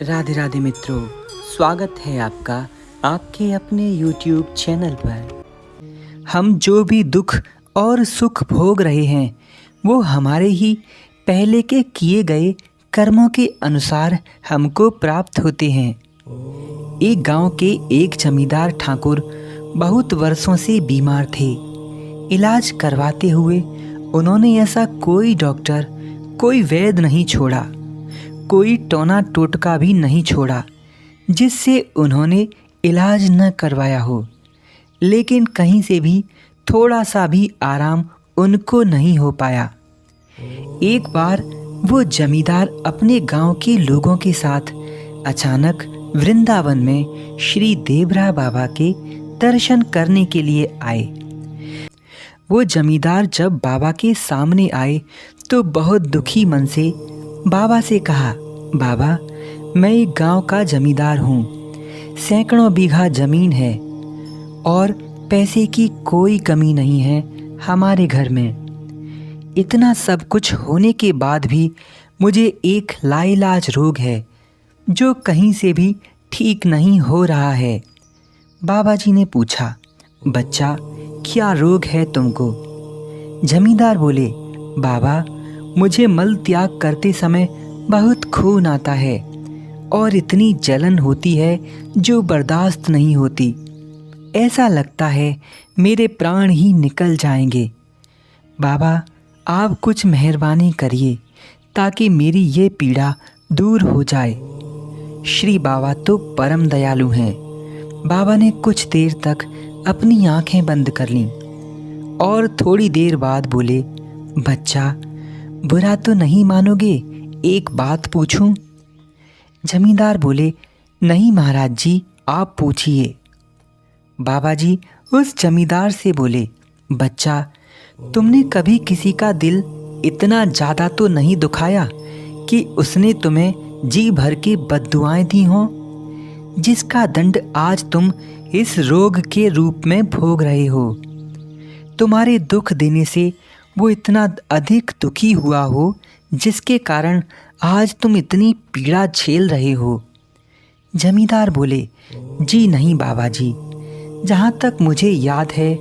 राधे राधे मित्रों, स्वागत है आपका आपके अपने YouTube चैनल पर। हम जो भी दुख और सुख भोग रहे हैं वो हमारे ही पहले के किए गए कर्मों के अनुसार हमको प्राप्त होते हैं। एक गांव के एक जमींदार ठाकुर बहुत वर्षों से बीमार थे। इलाज करवाते हुए उन्होंने ऐसा कोई डॉक्टर, कोई वैद्य नहीं छोड़ा, कोई टोना टोटका भी नहीं छोड़ा जिससे उन्होंने इलाज न करवाया हो, लेकिन कहीं से भी थोड़ा सा भी आराम उनको नहीं हो पाया। एक बार वो जमींदार अपने गांव के लोगों के साथ अचानक वृंदावन में श्री देवरा बाबा के दर्शन करने के लिए आए। वो जमींदार जब बाबा के सामने आए तो बहुत दुखी मन से बाबा से कहा, बाबा, मैं एक गांव का जमींदार हूँ। सैकड़ों बीघा जमीन है और पैसे की कोई कमी नहीं है हमारे घर में। इतना सब कुछ होने के बाद भी मुझे एक लाइलाज रोग है जो कहीं से भी ठीक नहीं हो रहा है। बाबा जी ने पूछा, बच्चा, क्या रोग है तुमको? जमींदार बोले, बाबा, मुझे मल त्याग करते समय बहुत खून आता है और इतनी जलन होती है जो बर्दाश्त नहीं होती। ऐसा लगता है मेरे प्राण ही निकल जाएंगे। बाबा, आप कुछ मेहरबानी करिए ताकि मेरी ये पीड़ा दूर हो जाए। श्री बाबा तो परम दयालु हैं। बाबा ने कुछ देर तक अपनी आंखें बंद कर लीं और थोड़ी देर बाद बोले, बच्चा, बुरा तो नहीं मानोगे, एक बात पूछूं? जमींदार बोले, नहीं महाराज जी, आप पूछिए। बाबा जी उस जमींदार से बोले, बच्चा, तुमने कभी किसी का दिल इतना ज़्यादा तो नहीं दुखाया कि उसने तुम्हें जी भर के बद्दुआएं दी हों, जिसका दंड आज तुम इस रोग के रूप में भोग रहे हो। तुम्हारे दुख देने से वो इतना अधिक दुखी हुआ हो जिसके कारण आज तुम इतनी पीड़ा झेल रहे हो। जमींदार बोले, जी नहीं बाबा जी, जहाँ तक मुझे याद है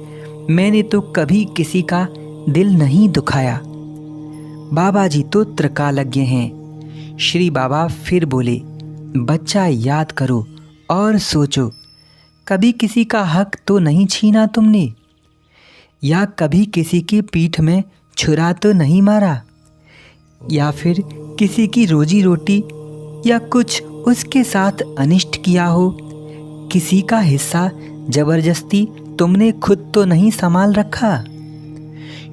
मैंने तो कभी किसी का दिल नहीं दुखाया। बाबा जी तो त्रिकालज्ञ हैं। श्री बाबा फिर बोले, बच्चा, याद करो और सोचो, कभी किसी का हक तो नहीं छीना तुमने, या कभी किसी की पीठ में छुरा तो नहीं मारा, या फिर किसी की रोजी रोटी या कुछ उसके साथ अनिष्ट किया हो। किसी का हिस्सा जबरदस्ती तुमने खुद तो नहीं संभाल रखा।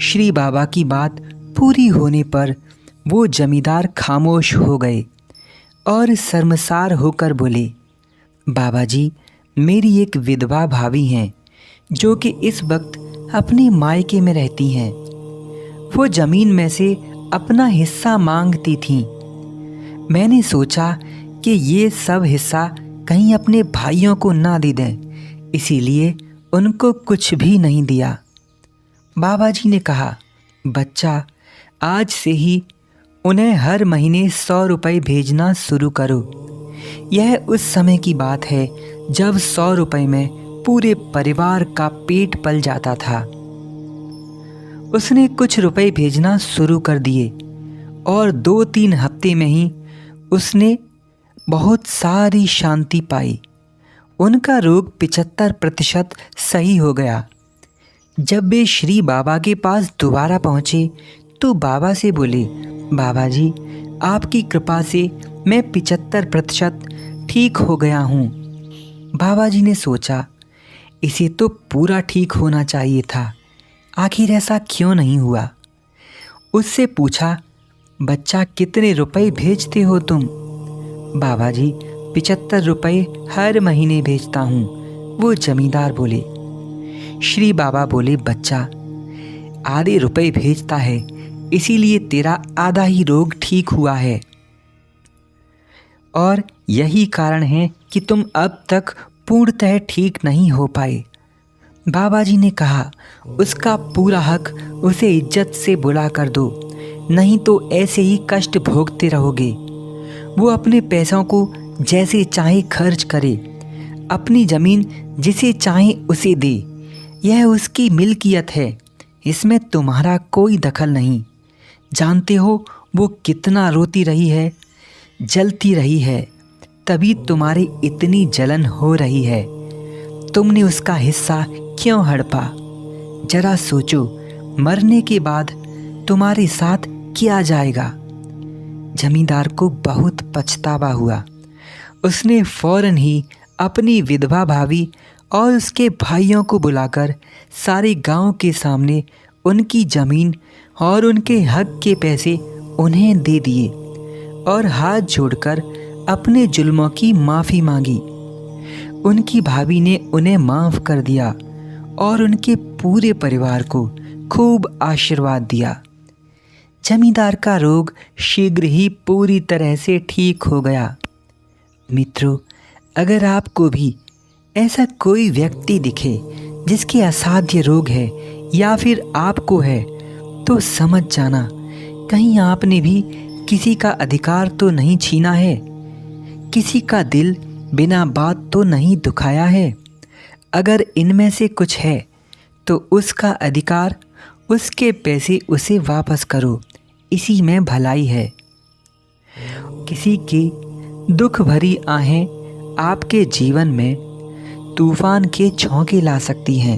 श्री बाबा की बात पूरी होने पर वो जमींदार खामोश हो गए और शर्मसार होकर बोले, बाबा जी, मेरी एक विधवा भाभी हैं जो कि इस वक्त अपने मायके में रहती हैं। वो जमीन में से अपना हिस्सा मांगती थीं। मैंने सोचा कि ये सब हिस्सा कहीं अपने भाइयों को ना दे दें, इसीलिए उनको कुछ भी नहीं दिया। बाबा जी ने कहा, बच्चा, आज से ही उन्हें हर महीने 100 रुपये भेजना शुरू करो। यह उस समय की बात है जब 100 रुपये में पूरे परिवार का पेट पल जाता था। उसने कुछ रुपए भेजना शुरू कर दिए और 2-3 हफ्ते में ही उसने बहुत सारी शांति पाई। उनका रोग 75% सही हो गया। जब वे श्री बाबा के पास दोबारा पहुँचे तो बाबा से बोले, बाबा जी, आपकी कृपा से मैं 75% ठीक हो गया हूँ। बाबा जी ने सोचा, इसे तो पूरा ठीक होना चाहिए था, आखिर ऐसा क्यों नहीं हुआ? उससे पूछा, बच्चा, कितने रुपए भेजते हो तुम? बाबा जी, 75 रुपये हर महीने भेजता हूँ, वो जमींदार बोले। श्री बाबा बोले, बच्चा, आधे रुपए भेजता है, इसीलिए तेरा आधा ही रोग ठीक हुआ है और यही कारण है कि तुम अब तक पूर्णतः ठीक नहीं हो पाए। बाबा जी ने कहा, उसका पूरा हक उसे इज्जत से बुला कर दो, नहीं तो ऐसे ही कष्ट भोगते रहोगे। वो अपने पैसों को जैसे चाहे खर्च करे, अपनी ज़मीन जिसे चाहे उसे दे। यह उसकी मिल्कियत है, इसमें तुम्हारा कोई दखल नहीं। जानते हो वो कितना रोती रही है, जलती रही है, तभी तुम्हारी इतनी जलन हो रही है। तुमने उसका हिस्सा क्यों हड़पा? जरा सोचो, मरने के बाद तुम्हारे साथ क्या जाएगा? जमींदार को बहुत पछतावा हुआ। उसने फौरन ही अपनी विधवा भाभी और उसके भाइयों को बुलाकर सारे गांव के सामने उनकी ज़मीन और उनके हक के पैसे उन्हें दे दिए और हाथ जोड़कर अपने जुल्मों की माफ़ी मांगी। उनकी भाभी ने उन्हें माफ़ कर दिया और उनके पूरे परिवार को खूब आशीर्वाद दिया। जमींदार का रोग शीघ्र ही पूरी तरह से ठीक हो गया। मित्रों, अगर आपको भी ऐसा कोई व्यक्ति दिखे जिसके असाध्य रोग है या फिर आपको है, तो समझ जाना कहीं आपने भी किसी का अधिकार तो नहीं छीना है, किसी का दिल बिना बात तो नहीं दुखाया है। अगर इनमें से कुछ है तो उसका अधिकार, उसके पैसे उसे वापस करो, इसी में भलाई है। किसी की दुख भरी आहें आपके जीवन में तूफान के झोंके ला सकती हैं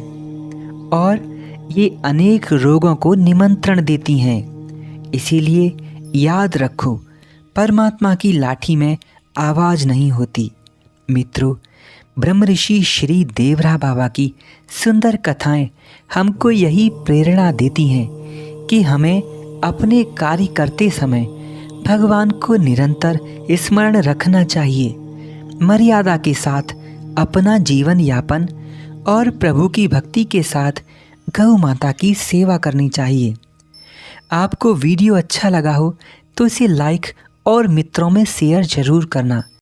और ये अनेक रोगों को निमंत्रण देती हैं। इसीलिए याद रखो, परमात्मा की लाठी में आवाज़ नहीं होती। मित्रों, ब्रह्म ऋषि श्री देवरा बाबा की सुंदर कथाएं हमको यही प्रेरणा देती हैं कि हमें अपने कार्य करते समय भगवान को निरंतर स्मरण रखना चाहिए, मर्यादा के साथ अपना जीवन यापन और प्रभु की भक्ति के साथ गौ माता की सेवा करनी चाहिए। आपको वीडियो अच्छा लगा हो तो इसे लाइक और मित्रों में शेयर ज़रूर करना।